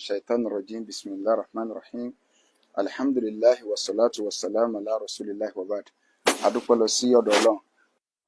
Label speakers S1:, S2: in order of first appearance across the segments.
S1: الشيطان الرجيم بسم الله الرحمن الرحيم الحمد لله والصلاة والسلام على رسول الله وبعد. adúpẹ́ lọ sí ọ̀dọ̀ Ọlọ́run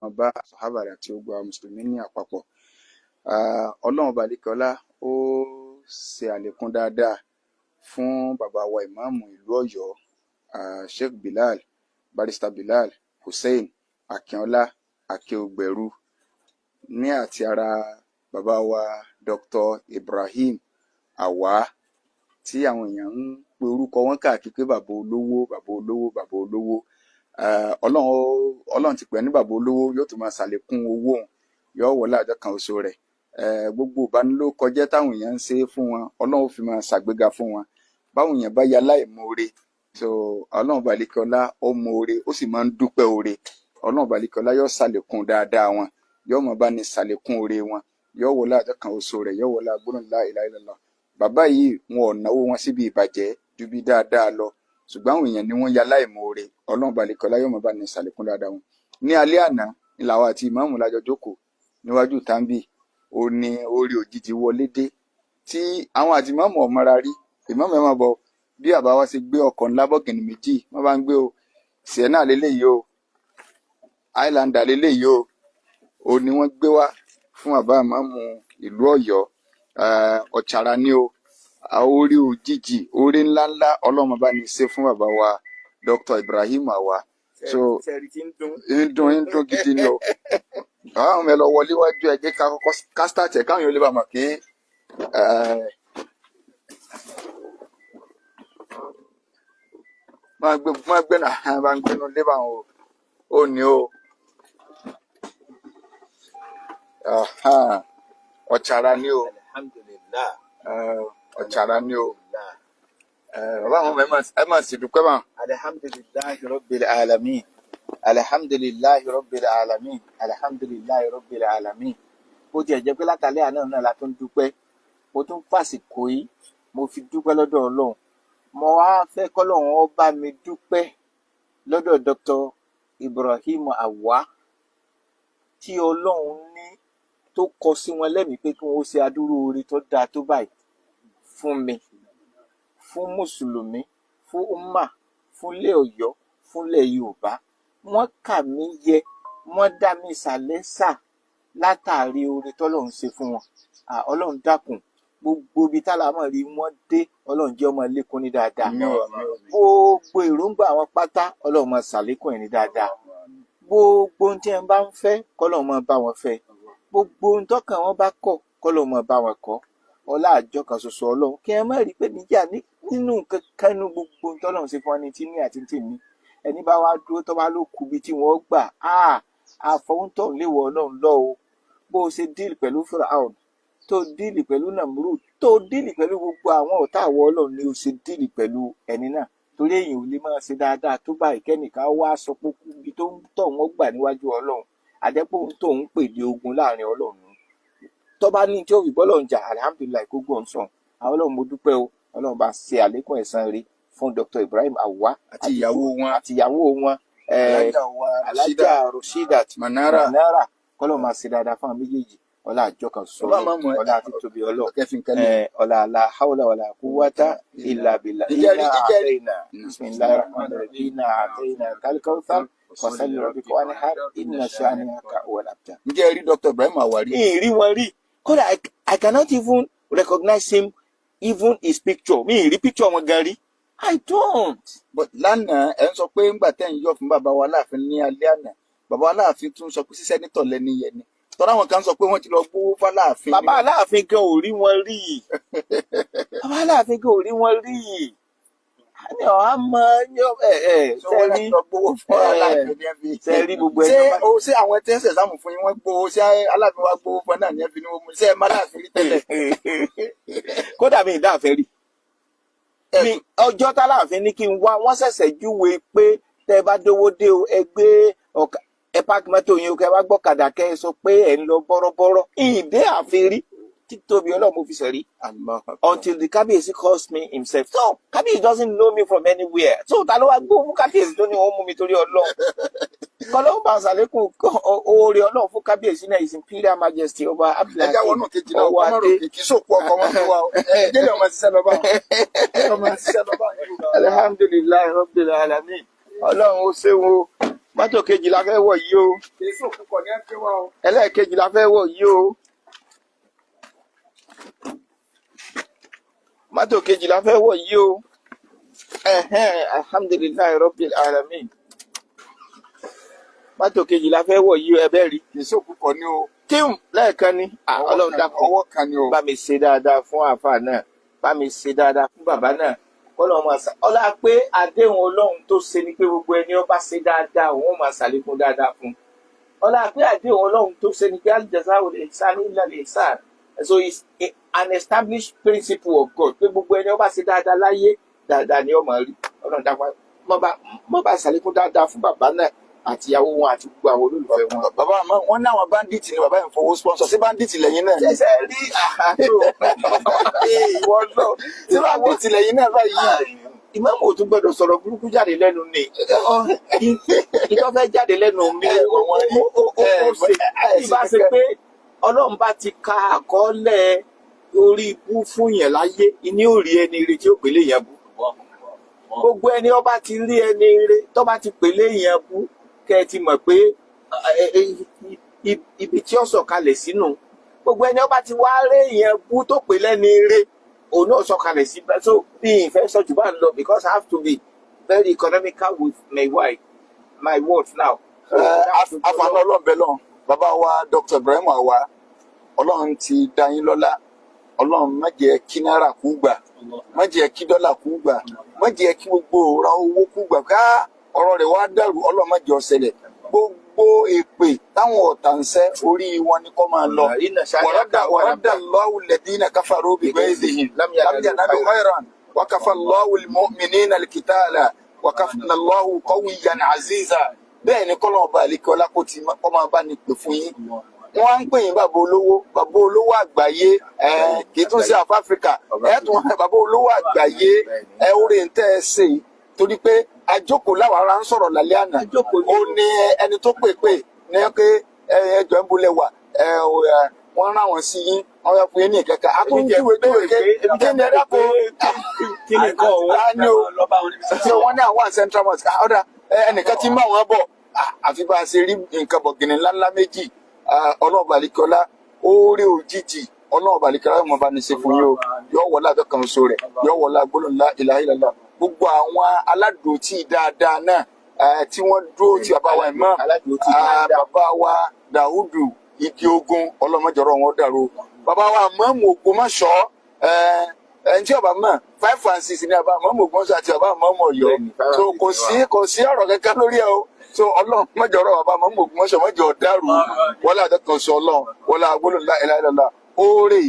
S1: wọn bá sàhábà rẹ̀ àti gbogbo àwọn mùsùlùmí ní àpapọ̀. Ọlọ́run balikọlá ó ṣe àlékún dáadáa fún bàbá wa ìmáàmù ìlú Ọ̀yọ́ Sheikh Bilal Barrister Bilal Hussein Akínọlá Akeogbẹ̀rù ní àti ara bàbá wa Dr. Ibrahim Awa tí àwọn èèyàn ń pe orúkọ wọn káàkiri pé bàbá olówó bàbá olówó bàbá olówó. Ọlọ́run ti pè ní bàbá olówó, yóò tún máa ṣàlékún owó òun, yóò wọlé àjọ kan oṣù rẹ̀. Gbogbo ìbanilórúkọjẹ́ táwọn èèyàn ń ṣe fún wọn, Ọlọ́run fi máa ṣàgbéga fún wọn. Báwọn èèyàn bá ya láìmoore, so Ọlọ́run balikọlá ó moore, ó sì máa ń dúpẹ́ oore. Ọlọ́run balikọlá yóò ṣàlékún dáadáa wọn, yóò máa bá ní ṣàlékún oore wọn, yóò wọlé àjọ kan oṣù rẹ̀, yóò wọlé agbóhùn la ilaha illallah. Bàbá yìí wọn ò náwó wọn síbi ìbàjẹ́ ju bí dáadáa lọ, ṣùgbọ́n àwọn èèyàn ni wọ́n ya láìmoore. Ọlọ́run balikọlá yóò máa bá ní ṣàlékún dáadáa wọn. Ní alẹ́ àná ni làwọn àti ìmáàmù lájọ jókòó níwájú tàǹbì, ó ní orí òjijì wọlé dé tí àwọn àti ìmáàmù ọ̀mọ́ra rí. Ìmáàmù ẹ̀ máa bọ̀ bí àbá wa ṣe gbé ọkọ̀ ńlá bọ̀gìnì méjì, wọ́n bá ń gbé o Sienna lélẹ́yìí o Highlander lélẹ́yìí o, ó ní wọ́n gbé wá fún àbá ìmáàmù ìlú Ọ̀yọ́. Ọ̀chàrà ni o, orí òjijì orí ńláńlá Ọlọ́run bá ní ṣe fún bàbá wa Dr. Ibrahim Awa. So ń dún gidi ni o. Àwọn ọmọ ẹ lọ wọlé wájú ẹ jẹ́ ká kọ́kọ́ kásítàtì ẹ̀ káwọn yóò lè bá mọ̀ pé máa gbé náà bá ń gbénu lé bá wọn o ní o. Ọ̀chàrà ni o.
S2: Alhamdulillah.
S1: Ọ̀chàrà ni o. Bàbá àwọn ọmọ ẹ máa sì dúpẹ́ bá.
S2: Alhamdulillahi rabbil alamin. Alhamdulillahi rabbil alamin. Alhamdulillahi rabbil alamin. Bó tiẹ̀ jẹ́ pé látàlẹ́ àná náà la tún dúpẹ́, mo tún fàsìkò yìí mo fi dúpẹ́ lọ́dọ̀ Ọlọ́run. Mo wá fẹ́ kọ́lọ́run ó bá mi dúpẹ́ lọ́dọ̀ Dr. Ibrahim Awa tí Ọlọ́run ní tó kọ sí wọn lẹ́mìí pé kí wọ́n ṣe adúrú oore tó dáa tó báyìí fún mi, fún mùsùlùmí, fún umma, fún ilẹ̀ Ọ̀yọ́, fún ilẹ̀ Yorùbá. Wọ́n kà mí yẹ, wọ́n dá mi sàlẹ́sà látàrí oore tọ́lọ́run ṣe fún wọn. Ọlọ́run dákun, gbogbo ibi tálámọ̀ rí wọ́n dé, Ọlọ́run jẹ́ ọmọ lékún ní dáadáa. Gbogbo èròǹgbà àwọn pátá, Ọlọ́run máa ṣàlékún ẹ̀ ní dáadáa. Gbogbo ohun tí ẹ bá ń fẹ́, k'Ọlọ́run máa bá wọn fẹ́. Gbogbo ohun tọ́kàn wọn bá kọ̀, k'Ọlọ́run máa bá wọn kọ̀. Ọlá àjọ kan ṣoṣo Ọlọ́run, kí ẹ má rí pé níjà nínú kankan nínú gbogbo ohun tọ́lọ́run ṣe fún ẹni tí ní àti tí ní. Ẹni bá wá dúró tó bá ló kù bí tí wọ́n gbà, àfọwọ́ntọ̀ léwọ Ọlọ́run lọ o. Bó o ṣe díìlì pẹ̀lú Firaun, tó díìlì pẹ̀lú Namrud, tó díìlì pẹ̀lú gbogbo àwọn ọ̀tá àwọ Ọlọ́run ni o ṣe díìlì pẹ̀lú ẹni náà. Torí èyàn ò lè máa ṣe dáadáa tó báyìí kẹ́nìkan wá sọ pé ibi tó ń tọ̀ wọ́n gbà níwájú Ọlọ́run, àjẹpọ̀ ohun tó ń pè ní ogun láàrin Ọlọ́run. Tó bá ní tí ó fi bọ́lọ́run jà, alhamdulilayi kó gbọ́n sàn. Àwọn Ọlọ́run mo dúpẹ́ o, Ọlọ́run bá ṣe àlékún ẹ̀san rí fún Dr. Ibrahim Awa
S1: àti ìyàwó
S2: wọn Alájà Rasheedat Manara. Kọ́lọ́ máa ṣe dáadáa fún àwọn méjèèjì. Ọlá àjọ kan sọ ọlá àti tóbi Ọlọ́run. Ọlá la hawla wala quwwata illa billah. Inna a'tayna bismillahir rahmanir rahim. Inna a'tayna kal-kawthar fasalli rabbika wanhar inna shani'aka huwal abtar.
S1: Ǹjẹ́ ẹ rí Dr. Ibrahim Awa rí?
S2: Rí wọn rí. Kódà I cannot even recognize him, even his picture. Mi ì rí picture wọn gan rí. I don't.
S1: But lánàá ẹ ń sọ pé ńgbà tẹ́ ń yọ̀ fún bàbá wa Aláàfin ní alẹ́ àná, bàbá wa Aláàfin tún sọ pé sí sẹ́nítọ̀ lẹ́ni yẹn ni. Tọ́lá àwọn kan sọ pé wọ́n ti lọ gbówó f'Aláàfin.
S2: Bàbá Aláàfin gan ò rí wọn rí. Bàbá Aláàfin gan ò rí wọn rí. Ní ọ̀hán mọ
S1: sẹ́rí gbogbo ṣé àwọn tẹ́sẹ̀ sáàmù fún yín wọ́n gbowó, ṣé Aláàfin wa gbowó fún náà ní ẹbí ni wọ́n mú ṣé ẹ má Aláàfin rí tẹ́lẹ̀.
S2: Kódà mi ì dáàfẹ́ rí. Ní ọjọ́ t'Aláàfin ní kí n wá, wọ́n ṣẹ̀ṣẹ̀ júwe pé tẹ́ ẹ bá dówó dé o, ẹ gbé ẹ páàkì mọ́tò yín o, kẹ́ ẹ wá gbọ́kadà kẹ́ ẹ sọ pé ẹ ń lọ bọ́rọ́bọ́rọ́. Ìdé àfin rí. Títóbi Ọlọ́run mo fi ṣẹ̀rí. Until the Kábíyèsí calls me himself. So Kábíyèsí doesn't know me from anywhere. So ta ló wá gbó fún Kábíyèsí tó ní wọ́n mú mi torí Ọlọ́run. kọ́lọ́ bá ṣàlékún oore ọlọ́run fún kábíyèsí náà His Imperial Majesty ọba
S1: ẹja
S2: Abdulhakeem
S1: wọnú kejì náà ọmọ rò
S2: Ọwọ́adé.
S1: kì í sòkú ọkọ ọmọ fún wa o jẹlẹ ọmọ ṣiṣẹ́ lọ bá wọn ọmọ ṣiṣẹ́ lọ bá wọn.
S2: Alhamdulilayi Rabbil Alamin. Ọlọ́run ó ṣeun o. Mọ́tò kejì la fẹ́ wọ̀ yìí o.
S1: kì í sòkú kọ ní ẹgbẹ́ wa o.
S2: Ẹlẹ́ẹ̀kejì la fẹ́ wọ̀ yìí o. Mọ́tò kejì la fẹ́ wọ̀ yìí o. Alhamdulilayi Rabbil Alamin. Mọ́tò kejì la fẹ́ wọ̀ yìí o, ẹ bẹ́ẹ̀ rí.
S1: kì í sòkú kọ ní o.
S2: Tíùm lẹ́ẹ̀kan ni. Ọlọ́run dákun.
S1: ọwọ́ kan ni o.
S2: Bá mi ṣe dáadáa fún àáfàá náà. Bá mi ṣe dáadáa fún bàbá náà. Ọlọ́run máa ṣe ọlá pé àdéhùn Ọlọ́run tó ṣe ni pé gbogbo ẹni ó bá ṣe dáadáa òun máa ṣàlékún dáadáa fún. Ọlá pé àdéhùn Ọlọ́run tó ṣe ni pé al-jazā'u al-ihsānu illā al-ihsān. So it's an established principle of God pé gbogbo ẹni ó bá ṣe dáadáa láyé dáadáa ni ó máa rí. Ọlọ́run dápá mọ́ bá ṣàlékún dáadáa fún bàbá náà àti ìyàwó wọn àti gbogbo àwọn olólùfẹ́ wọn.
S1: bàbá àmọ́ wọn ní àwọn bandit ni bàbá yẹn fowó sponsor sí bandit lẹ́yìn náà.
S2: Ṣẹ̀ṣẹ̀ rí àhàtò ìwọ náà
S1: sí bandit lẹ́yìn náà báyìí.
S2: ìmáàmù ò tún gbọ́dọ̀ sọ̀rọ̀ burúkú jáde lẹ́nu ni ìjọ fẹ́ jáde lẹ́nu mi ó ṣe ìbá ṣe pé Ọlọ́run bá ti ka àkọọ́lẹ̀ orí ibú fún yẹn láyé ní ò rí ẹni ire tí ó pèlè yẹn bú gbogbo ẹni ó bá ti rí ẹni ire tó bá ti pèlè yẹn bú kẹ́ ẹ ti mọ̀ pé ibi tí ó sọ̀kalẹ̀ sínú gbogbo ẹni ó bá ti wá rí yẹn bú tó pèlè ẹni ire òun náà sọ̀kalẹ̀ sí bẹ́ẹ̀ so bí ìfẹ́ sọ́jú bá ń lọ because I have to be very economical with my words now.
S1: àfààní ọlọ́ọ̀bẹ lọ bàbá wa Dr. Ibrahim Awa Ọlọ́run ti dá yín lọ́lá Ọlọ́run má jẹ́ kí náírà kú gbà má jẹ́ kí dọ́là kú gbà má jẹ́ kí gbogbo ra owó kú gbà ká ọ̀rọ̀ rẹ̀ wá dàrú Ọlọ́run má jẹ́ ó ṣẹlẹ̀ gbogbo èpè táwọn ọ̀tá ń sẹ́ orí wọn ni kó máa lọ wàrádà Allahu alladhina kafaru bi ghayzihim lam yanalu khayran wa kafa Allahu al-mu'minina al-qitala wa kana Allahu qawiyyan aziza bẹ́ẹ̀ ni kọ́lọ́ ọba àlekọ́lá kó máa bá ní pè fún yín wọ́n ń pè yín bàbá olówó àgbáyé kì í tún sí South Africa tún bàbá olówó àgbáyé orí ń tẹ́ ẹ ṣe yìí torí pé àjókòó láwọn ará ń sọ̀rọ̀ lálẹ́ àná ó ní ẹni tó pè ní pé ẹjọ́ ń bolẹ̀ wà wọ́n rán wọn sí yín wọ́n yẹ fún yín ní ìkẹ́kẹ́ àtúntúwèé ebi jẹ́ ní ẹ̀dá kó
S2: kí ni kọ́
S1: ní o tí wọ́n ní àwọn Central Mosque ọ̀dà ẹnìkan tí ń bá wọn bọ̀ àfi bá a ṣe rí nǹkan bọ̀gìnì ńláńlá méjì ọlọ́ọ̀bà àlekọ́lá oore òjijì ọlọ́ọ̀bà àlekọ́lá yóò mọ̀ bá ní ṣe fún yín o yóò wọlé abẹ́kan oṣù rẹ̀ yóò wọlé gbólóhùn la ilaha illallah gbogbo àwọn aládùútì dáadáa náà tí wọ́n dúró ti bàbá wa Imam bàbá wa Dàúdù igi ogun ọlọ́mọjọ́rọ̀ wọn dàrú bàbá wa Ìmáàmù Ògbómọ̀ṣọ́ ẹni tí ọba mọ̀ 5 and 6 ní àbá Ìmáàmù Ògbómọ̀ṣọ́ àti bàbá Ìmáàmù Ọ̀yọ́ so kò sí ọ̀rọ̀ kankan lórí ẹ o so Ọlọ́run mọ̀jọ̀rọ̀ bàbá Ìmáàmù Ògbómọ̀ṣọ́ mọ̀jọ̀ dàrú wọlé àdẹ́kan sọ Ọlọ́run wọlé agbólóhùn la ilaha illallah oore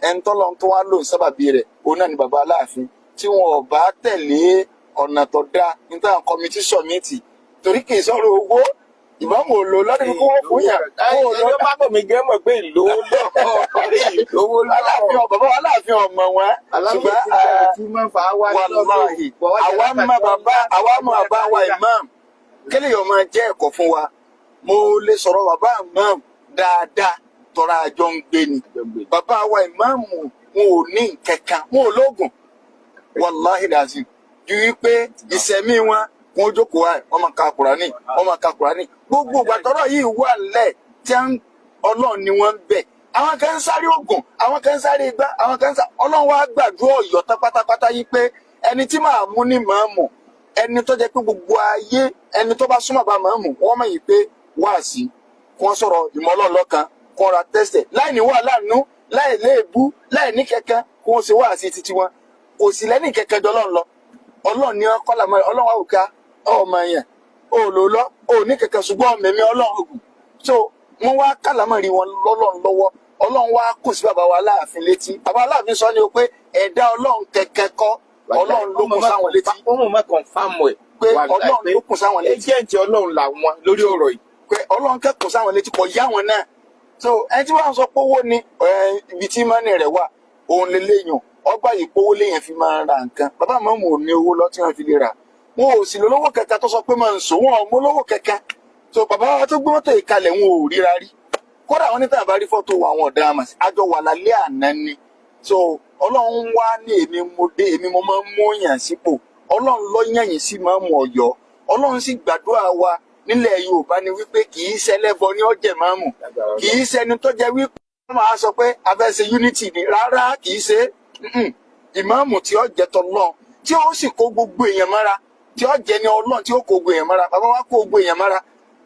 S1: ẹni tọ́lọ́ tó wá lò sábàbí rẹ̀ òun náà ni bàbá Aláàfin tí wọn ò bá tẹ̀lé ọ̀nà tó dáa níta kọ́mítì sọ̀mìtì torí kì í sọ̀rọ̀ owó ìbámu òlò lọ́dún kó wọ́n fún yàn.
S2: ẹjọ́ bá bọ̀ mí gẹ́ mọ̀ pé ìlówó lọ́wọ́
S1: Aláàfin bàbá Aláàfin ọmọ wọn ṣùgbọ́n wàláhì àwa mọ bàbá wa Imam kílè yóò máa jẹ́ ẹ̀kọ́ fún wa mo lè sọ̀rọ̀ bàbá Imam dáadáa tọ́ra àjọ ń gbé ni bàbá wa Imam wọn ò ní nǹkankan wọn ò lóògùn wàláhì dàzí ju wípé ìṣẹ̀mí wọn wọn jókòó wa wọn máa ka Kùránì gbogbo gbàtọ́rọ̀ yìí wà lẹ̀ tí Ọlọ́run ni wọ́n ń bẹ̀ àwọn kan ń sáré oògùn àwọn kan ń sáré igbá àwọn kan ń sáré Ọlọ́run wá gbàdúrà Ọ̀yọ́ tán pátápátá yìí pé ẹni tí màá mú ní màámù ẹni tó jẹ́ pé gbogbo ayé ẹni tó bá súnmọ́ bá màámù wọ́n mọ̀ yìí pé wáàsí kí wọ́n sọ̀rọ̀ ìmọ̀ Ọlọ́run lọ́kan kí wọ́n ra tẹ́sítẹ̀ láì ní wà láàánú láì léèbú láì ní kẹ̀kẹ́ kí wọ́n ṣe wáàsí títí wọn kò sí lẹ́ni kẹ̀kẹ́ jọ Ọlọ́run lọ Ọlọ́run ni wọ́n kọ́ làmọ́ Ọlọ́run wà òkà ọmọ yẹn òòlò ní kẹ̀kẹ́ ṣùgbọ́n mẹ̀mí Ọlọ́run ògùn so wọ́n wá kàlámọ̀rí wọn lọ́lọ́run lọ́wọ́ Ọlọ́run wá kù sí bàbá wa Aláàfin létí bàbá Aláàfin sọ ni o pé ẹ̀dá Ọlọ́run kẹ̀kẹ́ kọ́ Ọlọ́run ló kù sáwọn létí
S2: wọ́n mọ̀ mẹ́kàn fáàmù ẹ̀
S1: pé Ọlọ́run ló kù sáwọn létí
S2: ẹjẹ́ǹtì Ọlọ́run làwọn lórí ọ̀rọ̀ yìí
S1: pé Ọlọ́run kẹ́kọ̀ọ́ sáwọn létí kò yá wọn náà so ẹni tí wọ́n sọ pé owó ni ibi tí mọ́nì rẹ̀ wà òun lè léèyàn ọba yìí pé owó léèyàn fi máa ra nǹkan bàbá Ìmáàmù ò ní owó lọ tí wọ́n fi lè rà wọn ò sì lólówó kẹ̀kẹ́ tó sọ pé máa ń sọ wọn ò mú lówó kẹ̀kẹ́ so bàbá wa tó gbé mọ́tò ìkalẹ̀ wọn ò ríra rí kódà wọn ní tàbá rí fọ́tò àwọn ọ̀daràn àmọ́ àjọ wà lálẹ́ àná ni so ọlọ́run wá ní èmi mo máa ń mú yàn sípò ọlọ́run lọ yẹ̀yìn sí máa ń mú ọ̀yọ́ ọlọ́run sì gbàdúrà wa nílẹ̀ Yorùbá ni wípé kì í ṣẹlẹ́bọ ní ọ̀jẹ̀ máa mú kì í ṣẹni tó jẹ́ wípé wọ́n máa sọ pé a fẹ́ ṣe unity ni rárá kì í ṣe ìmáàmù tí ó jẹ́ tọ́lọ́run tí ó sì kó gbogbo èèyàn mára tí ó jẹ́ ní ọlọ́run tí ó kó gbogbo èèyàn mára bàbá wa kó gbogbo èèyàn mára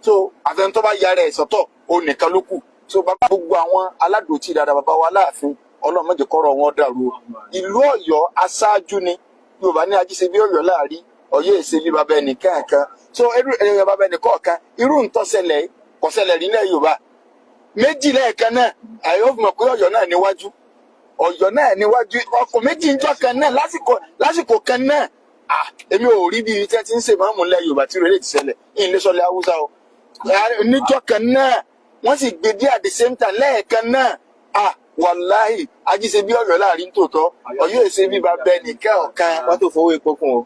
S1: so àfẹn tó bá yára ẹ̀ sọ́tọ̀ òun nìkan ló kù so bàbá gbogbo àwọn aládùútì dáadáa bàbá wa láàfin ọlọ́run má jẹ́ kọ́rọ̀ wọn dàrú o ìlú Ọ̀yọ́ aṣáájú ni Yorùbá ní ajíṣe bí Ọ̀yọ́ láàrí Ọ̀yọ́ èsè bí bàbá ẹnì kankan so irú ẹ̀yẹ bàbá ẹnì kọ̀ọ̀kan irú ntọ́sẹ̀lẹ̀ kọ̀sẹ̀lẹ̀ rí náà Yorùbá méjì lẹ́ẹ̀kan náà àyè ó fi mọ̀ pé Ọ̀yọ́ náà níwájú Ọ̀yọ́ náà níwájú ọkọ̀ méjì ńjọ́ kan náà lásìkò kan náà èmi ò rí bí iṣẹ́ tí ń ṣe máàmù ńlẹ̀ Yorùbá tí rẹ̀ ti ṣẹlẹ̀ ìlẹ́sọ̀lẹ̀ Haúsá o níjọ́ kan náà wọ́n sì gbé dé at the same time lẹ́ẹ̀kan náà wàláhì ajíṣe bí Ọ̀yọ́ láàrin tòótọ́ Ọ̀yọ́ èsè bí bàbá ẹnìkan ọ̀kan.
S2: wọ́n tó fowó epo kún o.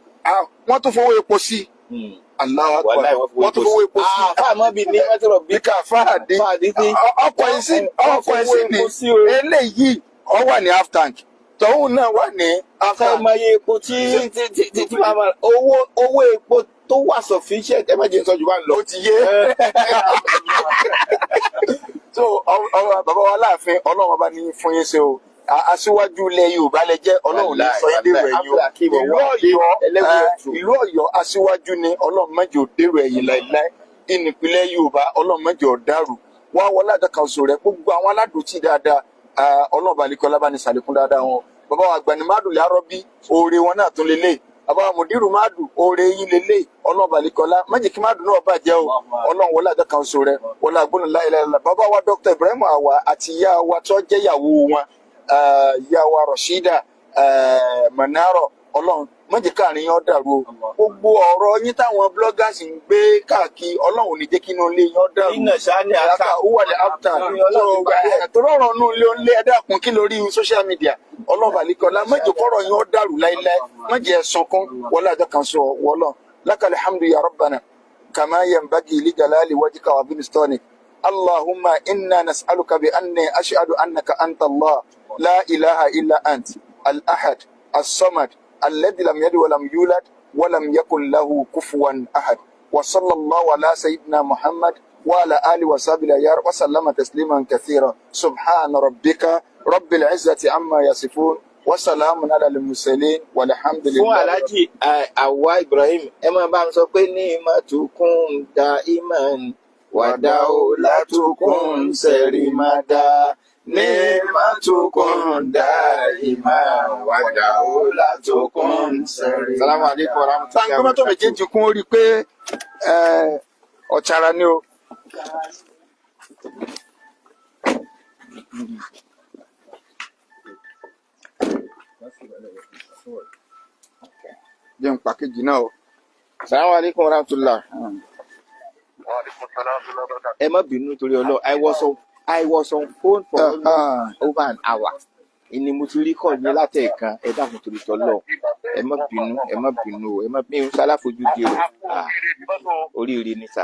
S1: wọ́n tó fowó epo sí. Allahu Akbar wọ́n tó fowó epo sí.
S2: fáàmọ́ bíi ní mẹ́tọ́rọ̀ bí
S1: ká fáàdé ọkọ̀ ẹ̀sìn ní eléyìí ó wà ní half tank tọ́hún náà wà ní half tank.
S2: àfẹ́mọye epo tí owó epo tó wà sufficient ẹ má jẹ́ sọ́jú bá ń lọ.
S1: ó ti yé so bàbá wa láàfin ọlọ́run bá ní fún yín ṣe o aṣíwájú ilẹ̀ Yorùbá lẹ jẹ́ ọlọ́run ní sọ yín dèrò ẹ̀yìn o ìlú Ọ̀yọ́ aṣíwájú ni ọlọ́run má jẹ́ ó dèrò ẹ̀yìn láìláì ìnìpínlẹ̀ Yorùbá ọlọ́run má jẹ́ ó dàrú wá wọlé àdàkànṣe rẹ gbogbo àwọn aládùútì dáadáa ọlọ́run balikọ́lá bá ní sàlékún dáadáa wọn bàbá wa Àgbàní Mádùlẹ̀ Arọ́bí oore wọn náà tún lélẹ̀ bàbá Mùdírù Mádù oore yín lélẹ̀ ọlọ́run balikọ́lá má jẹ́ kí Mádù náà bàjẹ́ o ọlọ́run wọlé àdàkànṣe rẹ wọlé àgbọ̀nà láìláìlá bàbá wa Dr. Ibrahim Àwà àti ìyá wa tó jẹ́ ìyàwó wọn ìyá wa Rashida Manaro ọlọ́run má jẹ́ káàrin yín ó dàrú o gbogbo ọ̀rọ̀ yín táwọn bloggers ń gbé káàkiri ọlọ́run ò ní jẹ́ kí inú ilé yín ó dàrú
S2: iná sani aka
S1: wọlé after tó rọrùn inú ilé ó ń lé ẹ̀dàkùn kí lórí social media ọlọ́run àlíkọ́lá má jẹ́ kọ́rọ̀ yín ó dàrú láíláí má jẹ́ sunkún wọlé àjọkànṣe wọlọ́ lakal hamdu ya rabbana kama yanbaghi li jalali wajhika wa bilistani اللهم إنا نسألك بأني أشهد أنك أنت الله لا إله إلا أنت الأحد الصمد الذي لم يلد ولم يولد ولم يكن له كفوا أحد وصلى الله على سيدنا محمد وعلى آله وصحبه وسلم تسليما كثيرا سبحان ربك رب العزة عما يصفون وسلام على المرسلين والحمد لله.
S2: fún Alhaji Àwà Ibrahim ẹ máa bá mi sọ pé ní ìmọ̀tòkùn da iman ودولتكم سرمدا نعمتكم دائما ودولتكم سرمدا. السلام عليكم ورحمة الله.
S1: sáńgbọ́n mọ́tò méjèèjì kún ó rí i pé ọ̀chara ni o. jẹ́ n pàkéjì náà o.
S2: السلام عليكم ورحمة الله. ẹ má bínú nítorí Ọlọ́run I was on phone for over an hour ìní mo ti rí kọ́ ní látẹ̀ẹ̀kan ẹ dákun torí tọ́lọ́ ẹ má bínú ẹ má bínú ẹ má bínú sáláfojú di o oríire ní sà.